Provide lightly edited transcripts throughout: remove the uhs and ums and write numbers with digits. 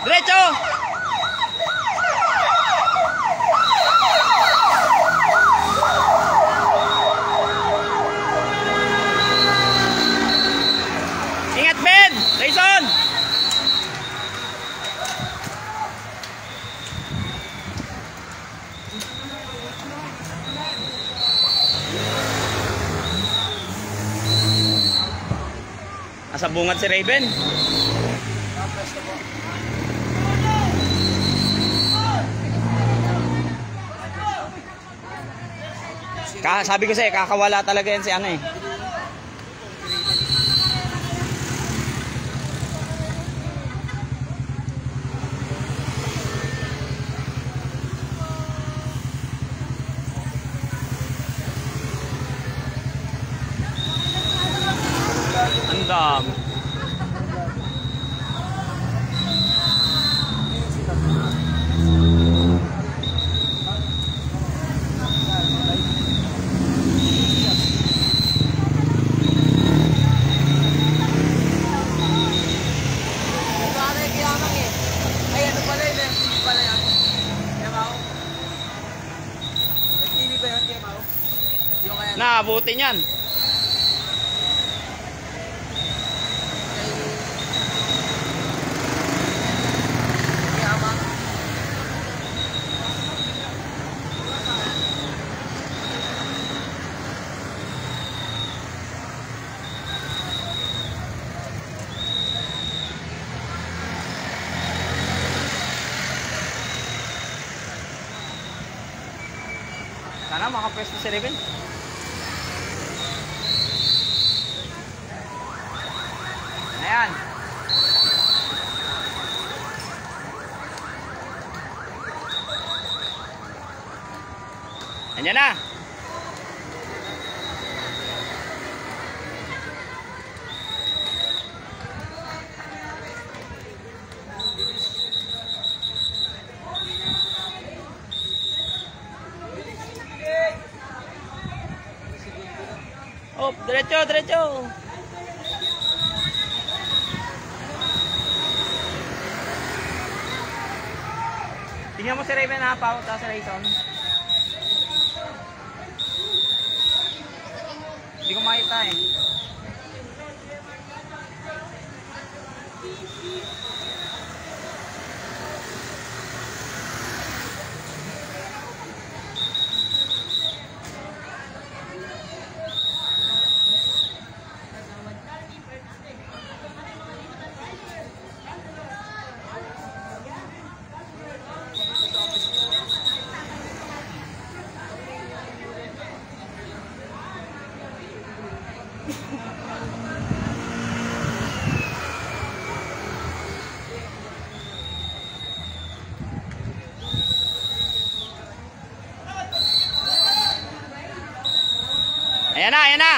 Diretso! Ingat, Ben! Rayson! Nasa bungad si Raven. Sabi ko sa'yo, kakawala talaga yan si ano eh. Andam. Naabutin yan. Sana makapwesto si Raven. Ayan. Ayan na. Oh, diretso, diretso. Tingnan mo si Raven na pauta sa Rayson. Hindi ko makita eh. Ayan na, ayan na.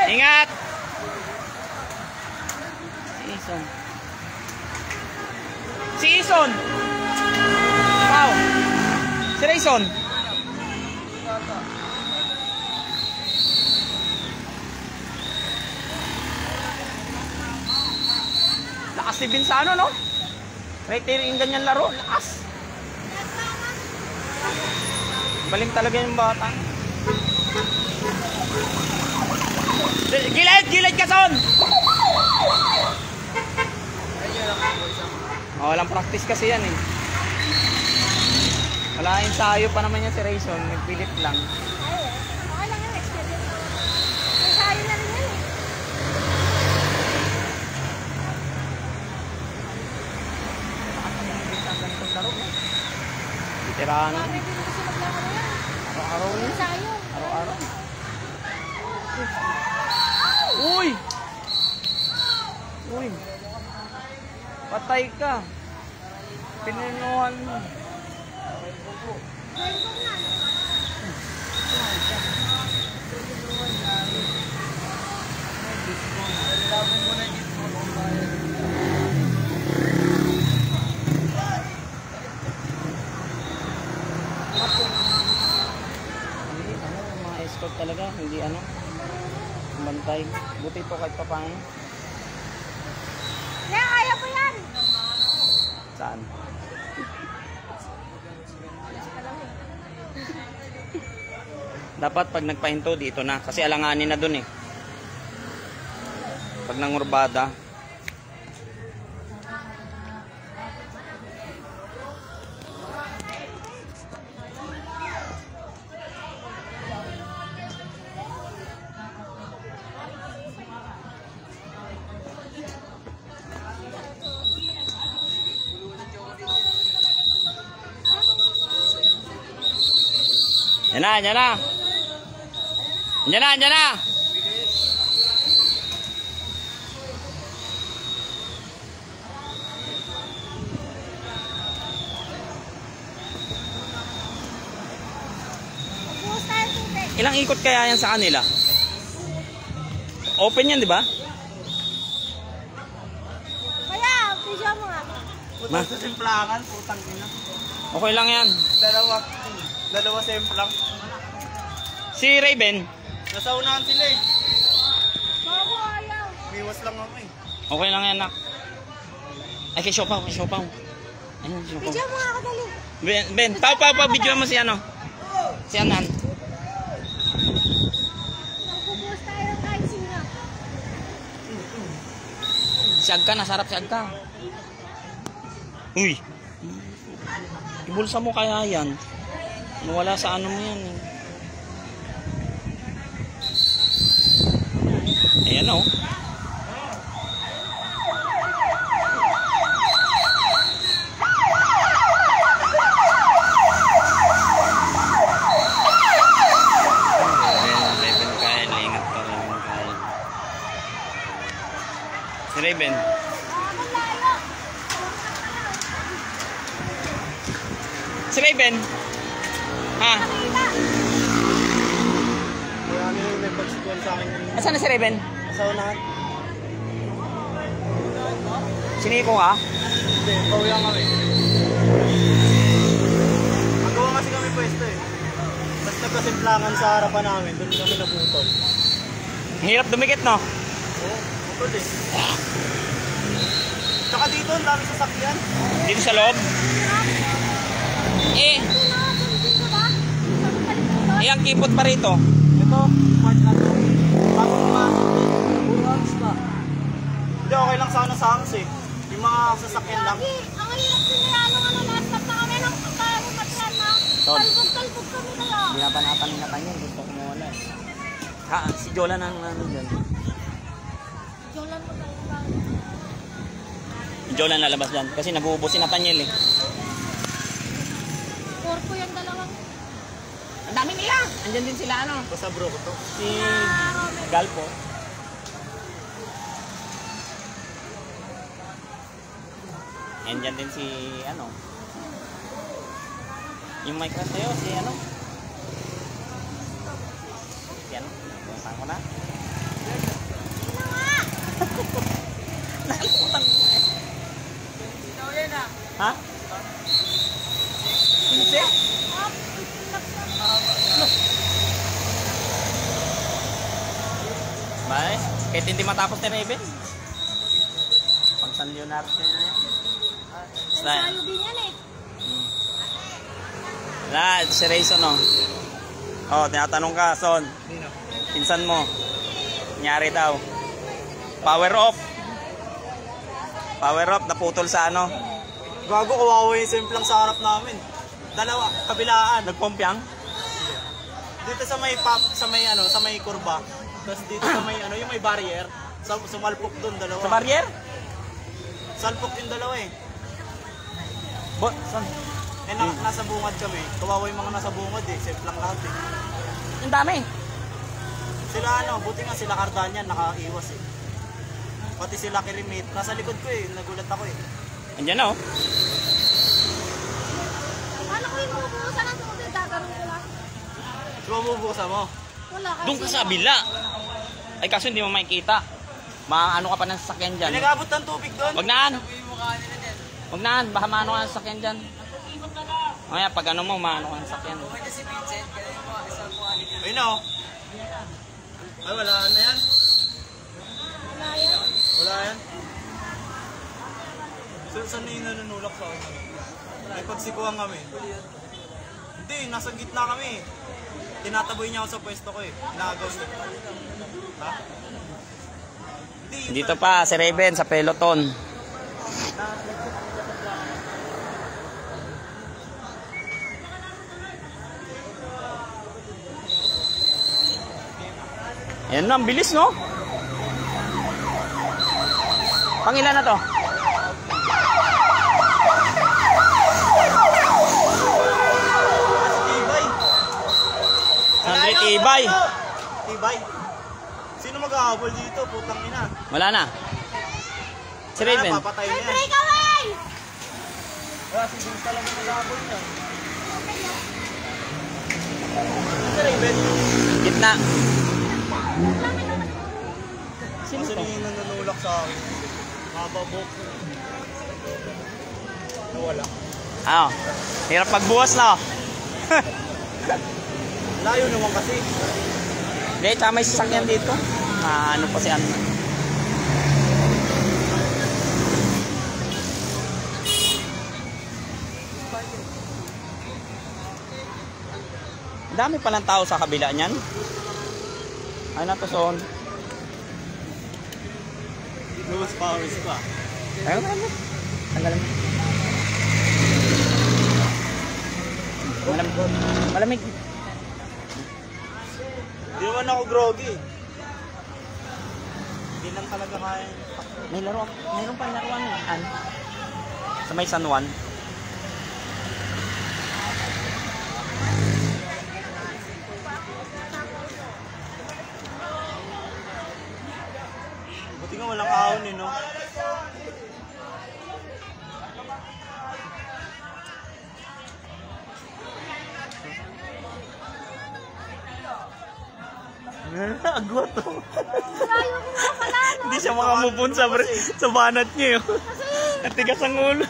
Ingat. Si Ison. Wow. Si Rayson. Lakas si Vinsano, no? Right there yung ganyan laro. Lakas. Baling talaga yung bata. Gilid! Gilid ka, Son! Oh, walang practice kasi yan eh. Wala ensayo pa naman yan si Rayson. Nagpilit lang. Ay, okay lang yung experience. Ensayo na rin yan eh. Ganitong laro. Veterano. Bakit hindi kasi maglaro yan? Araw-araw yun. Ensayo. Araw-araw. Uy! Uy! Patay ka. Pininuhan mo. ikot talaga, hindi ano. Bantay. Buti ito kahit pa paano. Kaya kaya ko yan. Saan? Dapat pag nagpahinto dito na kasi alanganin na dun eh. Pag nangurbada. Yan na, yan na. Yan na, yan na. Buhos tayo tubig. Ilang ikot kaya yan sa kanila? Open yan, di ba? Kaya, pisyo mo nga. Ma? Sa simplangan, putang ina. Okay lang yan. Dalawa simplang. Si Raven, Nasa unahan sila eh. Bago ayaw. Biwas lang ako eh. okay lang yan, nak. Ay, kay Siopaw, kay Siopaw. Ayun, Siopaw. Pisyo mo nga ako dali. Ben, pau, video mo si ano? Si Anan. Nagbubuhos tayo ng icing nga. Si Agka, nasarap si Agka. Uy. Ibulsa mo kaya yan. Wala sa ano mo yan eh. Ayan o. Raven Kyle, ingat ka Raven Kyle. Si Raven. Si Raven. Ha? Kaya ano yung may pagsituan sa akin kanina. Asan na si Raven? Nasa unahan. Siniko ka? Hindi, pauwi lang kami. Magawa kasi kami pwesto eh. Tapos nagkasimplangan sa harapan namin, doon kami nabutol. Ang hirap dumikit, no? Oo, butol eh. Tsaka dito, ang dami sasakyan. Dito sa loob. Eh, Dito ba? Sabi pa dito. ang kipot pa rito. Ito, part na to. Bagong pumasok eh. Puro hangs pa. Hindi, okay lang sana sa hangs eh. Yung mga sasakyan lang. Lagi, ang hirap sinayalo nga na last stop na kami ng pagkaroon matyan na. Tol. Talbog kami na lang. Binabanatan na kanya, gusto ko mawala. Ha, si Jola na ano dyan. Jolan mo tayo ba? Si Jola lalabas dyan. Kasi nag-uubos si Nathaniel eh. Porko yung dalawang. Ang dami nila. Andyan din sila ano. Basta bro ko to. Si Galpo. Andyan din si ano. Yung may crush sa'yo, si ano. Si ano. Saan ko na? Nakalimutan ko eh. Ha? Sinse? Bye. Kahit hindi matapos ni Raven. Pag San Leonardo niya yan. Ensayo din yan eh. Ito si Rayson oh. Oh, tinatanong ka, Son. Pinsan mo. Nyari daw. Power off. Power off, naputol sa ano. Gago, kawawa yung simplang sa harap namin. Dalawa, kabilaan. Nagpompiang. Dito sa may sa may kurba. Tapos dito sa may yung may barrier. Sumalpok doon dalawa. Sa barrier? Salpok yung dalawa eh. Son. Nasa bungad kami. Kawawa yung mga nasa bungad eh. Simplang lahat eh. Ang dami. Sila buti nga sila Cardanian nakaiwas eh. Pati sila Kirimit. Nasa likod ko eh. Nagulat ako eh. Andiyan na oh. Ano ko yung mabubuhusan ng tubig? Gagawin ko lang. Di ba bubukasan mo? Wala kasi. Doon ka sa bila. Ay kaso hindi mo makikita. Maano ka pa ng sasakyan dyan. Pinag-abot ng tubig doon. Wag naan. Wag naan. Baka maano ka ng sasakyan dyan. Kaya pag ano mo, maano ka ng sasakyan. Ayun o. Ay, wala na yan. Wala yan. Wala yan. Saan na yung nanunulak sa akin? Ay, pagsikuhan kami. Hindi, nasa gitna kami. Tinataboy niya ako sa pwesto ko eh. Inagaw niya. Ha? Hindi, Dito pa, si Raven sa peloton. Ayan na, ang bilis, no? Pangilan na to? Tibay. Tibay. Tibay. Sino mag-ahabol dito? Putang ina. Wala na. Si Raven. Wala, papatay niya. Breakaway! Wala, si Vince talaga mag-ahabol niya. Si Raven. Gitna. Sino to? Yung nanunulak sa akin. Mababok. Nawala. Ah, hirap pagbuwas na. Layo naman kasi. Hindi, tsaka may sasakyan dito. Ano pa si ano. Dami palang tao sa kabila niyan. Ay na to, son. Lewis Powers pa. Ayun, tanggalan mo. Malamig. Hindi naman ako groggy. Hindi lang talaga kaya. Mayroon pa laruan. Sa may San Juan. Buti nga walang ahon eh, no? Agot to. Layo ko nga pala, no? Hindi siya makamupun sa banat niya. At tigas ang ulo.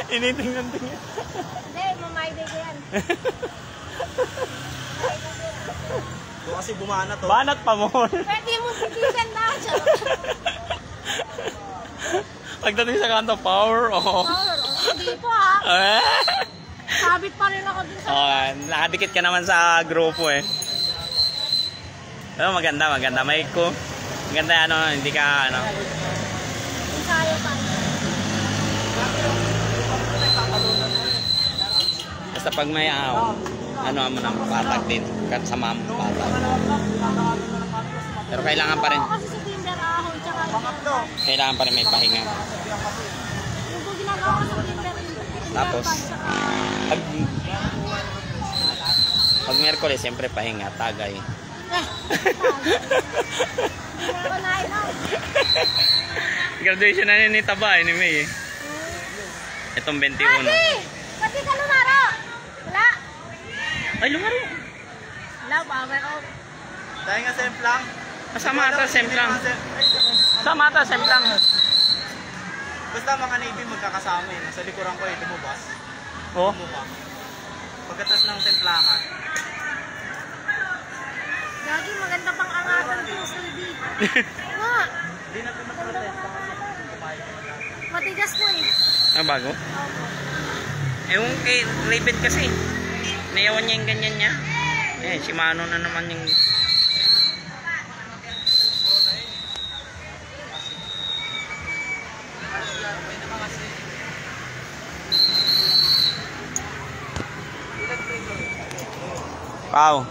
Initingnan niya. Hindi, mamayday ko yan. Ito kasi bumana to. Banat pa mo. Pwede mo titigan na siya. Pagdating sa kanto, power off. Hindi po ha. Sabit pa rin ako dun sa... Oh, nakadikit ka naman sa grupo eh. Oh, maganda. May ko. Maganda hindi ka Ensayo pa. Basta pag may mo ng patag din. Sa ma'am, patag. Pero kailangan pa rin. Ako kasi sa Tinder ahon, tsaka Kailangan pa rin may pahinga. yung ginagawa ko sa Tinder. Tapos, pag Miyerkules, siyempre pahinga, tagay. Graduation na ni Taba, ni May. Itong 21. Pati ka lumaro? Wala? Ay, lumaro. Wala, power off. Dahil nga semplang. Sama ata, semplang. Basta mga Navy magkakasama eh. Nasa likuran ko eh, lumabas. Oh. Pagkatas ng templangan. Gagi, maganda pang angatan ko sa Libby. Nga. Hindi na ito mag-protest. Matigas ko eh. Ah, bago? Yung kay Raven kasi. Nayawan niya yung ganyan niya. Eh, si Mano na naman yung... Pau.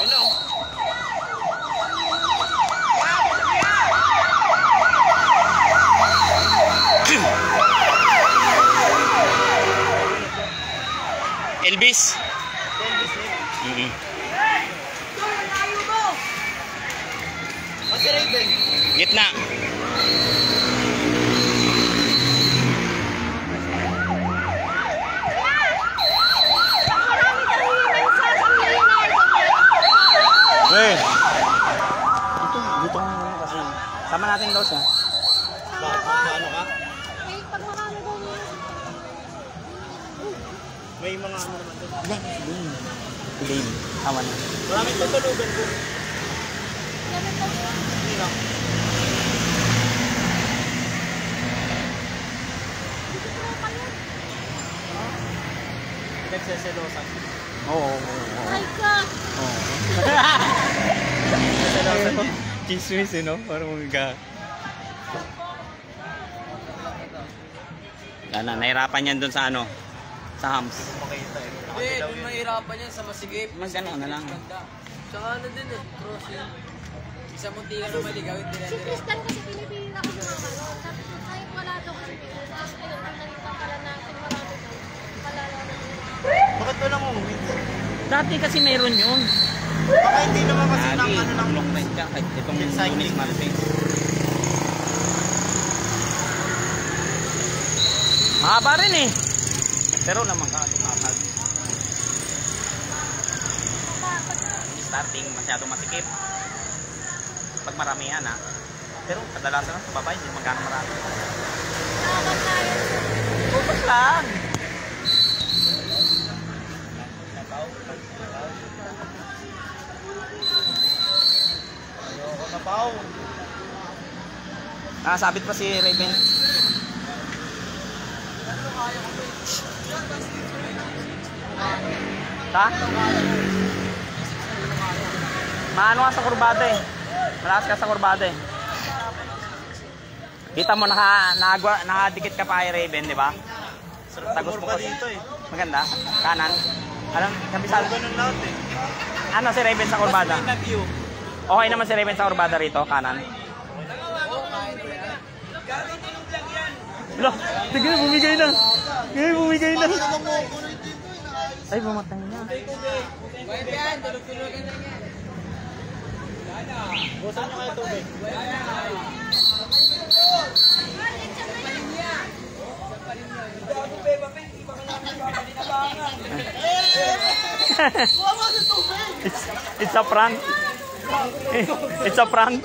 Hello. Elvis. Kasi Raven. Gitna. Dito nga naman kasi. Sama natin daw siya. Bakit? Ano ka? Eh, pag marami daw yun. May mga ano naman doon. Dave. Tama na. Maraming tutulugan ko. Hindi lang. Nagseselosan. Oo. Ay ka! Nagseselosan. Chismis, no? Parang mga... Sana, nahirapan yan dun sa ano? Sa hams. Makita eh. Hindi, doon mahirapan yan sa masigip. Mas ano na lang. Tsaka ano din eh, cross yun. Isa munti ka na maligaw, hindi na Si Tristan kasi pinipili ako ng ano. Sabi ko, kahit wala daw kami. Tapos ayun, ang nalita pala natin marami daw. Palala na Bakit walang umuwi? Dati kasi meron yun. Baka hindi naman kasi ng Lagi, ano ng long ride ka. Kahit itong Cycling. Lunes Martes. Mahaba rin eh. Pero naman ka, tumapag. Starting, masyadong masikip. Pag maramihan ha. Pero kadalasan sa babae, hindi magkano marami. Nakakot na yun. Focus lang. Ayoko na pao. Sabit pa si Raven. Ta? Maano ka sa kurbada eh. Malakas ka sa kurbada eh. Kita mo nakadikit ka pa kay Raven, di ba? Tagos po Kurba kasi. dito eh. Maganda. Kanan. Alam, kabisado. Ganun lahat eh. Ano si Raven sa kurbada? Mas may na-view. Okay naman si Raven sa kurbada rito, kanan. Lo, tigil, bumigay na. Bumigay na. Ay, bumatay na. Pwede yan, tulog-tulogan na yan. Busan nyo kayo tubig. It's a prank. It's a prank.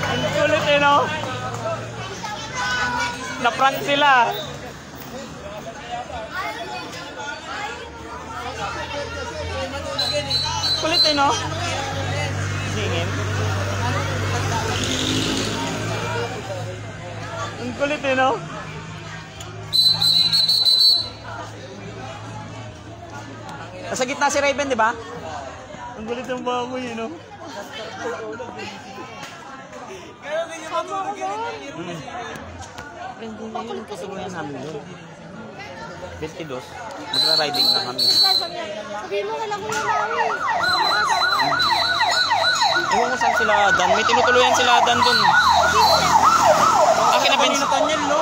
Ang kulit eh, no? Na-prank sila. Kulit eh, no? Singin. Ang kulit eh, no? Nasa gitna si Raven, di ba? Ang kulit ng baboy, eh, no? Hindi na yun. Kasuluyan namin doon. 22. Magra-riding na kami. Sabihin mo kailang ko namin. Ewan ko saan sila Dan. May tinutuluyan sila Dan doon. Akin na Vince. Tanyan, no?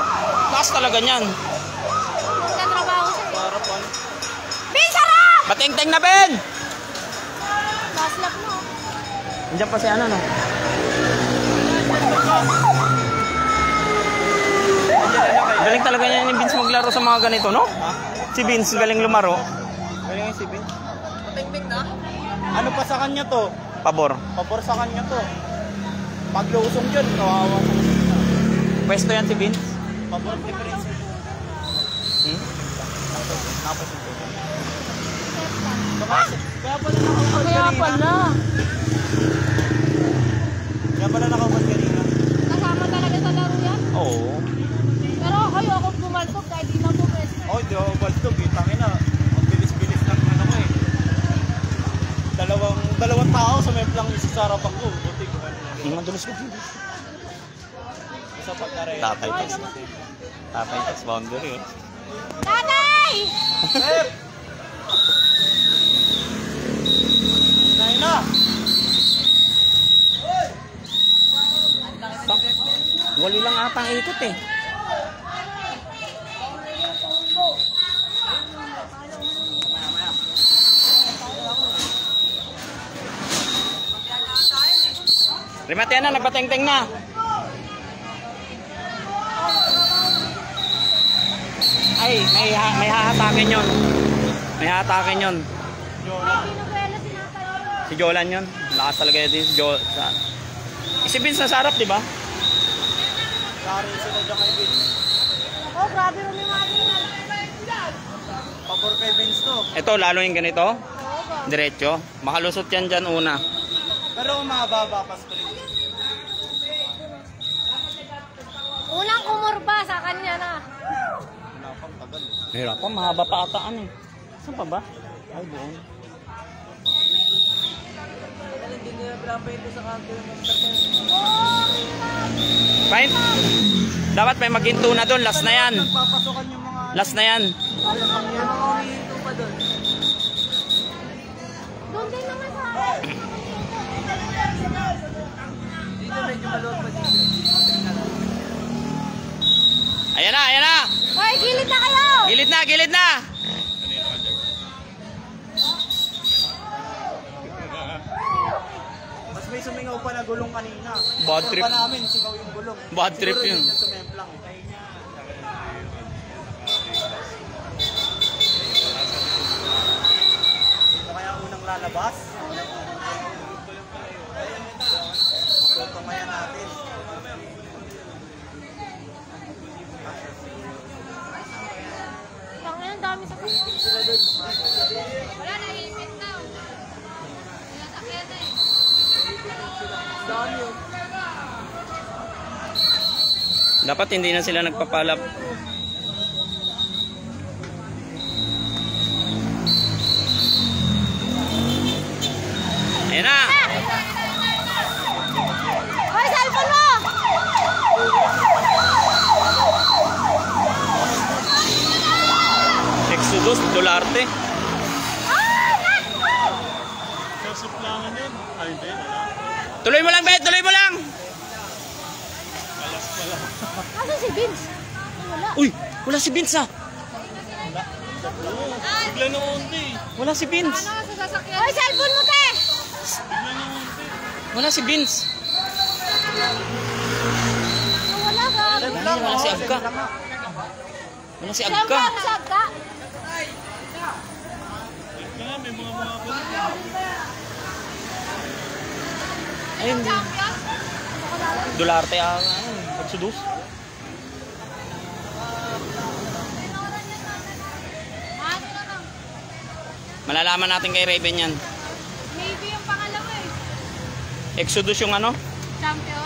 Taas talaga niyan. Nagkatrabaho siya. Para pa. Ben, sarap! Bateng-teng na Ben! Last lap mo. Andiyan pa si ano, no? Galing talaga niya ni Vince maglaro sa mga ganito, no? Si Vince galing lumaro. Kaya yung si Ben. Tingting na? Ano pa sa kanya to? Pabor. Pabor sa kanya to. Pag lusong yun, kawawa sa kanya. Pwesto yan si Vince. Pabor difference. Tapos ito. Kaya pala nakaupan Kaya kanina. pala. Kaya pala nakaupan kanina. Kasama talaga sa laro yan. Oo. Pero ayoko pumalpog kahit di na po pwesto. Oh, di ako baltog eh. Tangin na. Ang bilis-bilis lang ano ko eh. Dalawang tao sa may lang isa sa harapan ko. Buti ko ano. Madulas ko. Isa pagkare. Tatay tas. Tatay tas boundary. Tatay! Pep! Nahin na! Wali lang atang ikot eh. Remate na, nagpateng-teng na. Ay, may hahatakin yun. May hahatakin yun. Pinukwela si Natay. Si Jolan yun. Lakas talaga yun si Jolan. Si Vince nasa harap, di ba? Lari sila dyan kay Vince. Oh, grabe rin yung mga ganyan. Pabor kay Vince to. Ito, lalo yung ganito. Oo ba? Diretso. Makalusot yan dyan una. Pero mahaba pa sprint. Unang kumurba sa kanya na. Wala pang tagal. Mahirap pa, mahaba pa ataan eh. Saan pa ba? Ay, doon. Hindi nila pinapahito sa kanto yung master ko. Fine. Dapat may maghinto na doon. Last na yan. Nagpapasokan yung mga... Last na yan. Yung mga umihinto pa doon. Doon din naman sa akin. Dito medyo maluwag pa dito. Ayan na, ayan na. Hoy, gilid na kayo! Gilid na, gilid na. Mas may sumingaw pa na gulong kanina. Bad trip. Pa namin, singaw yung gulong. Bad trip Siguro yun. Yung sumemplang. Ito kaya unang lalabas? Matutungayan natin. Ang ang dami sa kanya. Wala na, ipit na. Sinasakyan na eh. Dami yun. Dapat hindi na sila nagpapalap. Ayan na. Hoy, cellphone mo! Exodus, Dolarte. Tuloy mo lang, Bet. Tuloy mo lang. Nasaan si Vince? Ay, wala. Uy, wala si Vince ah. Wala si Vince. Ano, sa sasakyan? Hoy, cellphone mo, te! Wala si Vince. Wala ka. Wala si Abka. Wala si Siyempre, Abka. ano sa Abka? Ayun. Champion? Dolarte ah. Exodus. Ano na lang? Malalaman natin kay Raven yan. Maybe yung pangalawa eh. Exodus yung ano? Champion?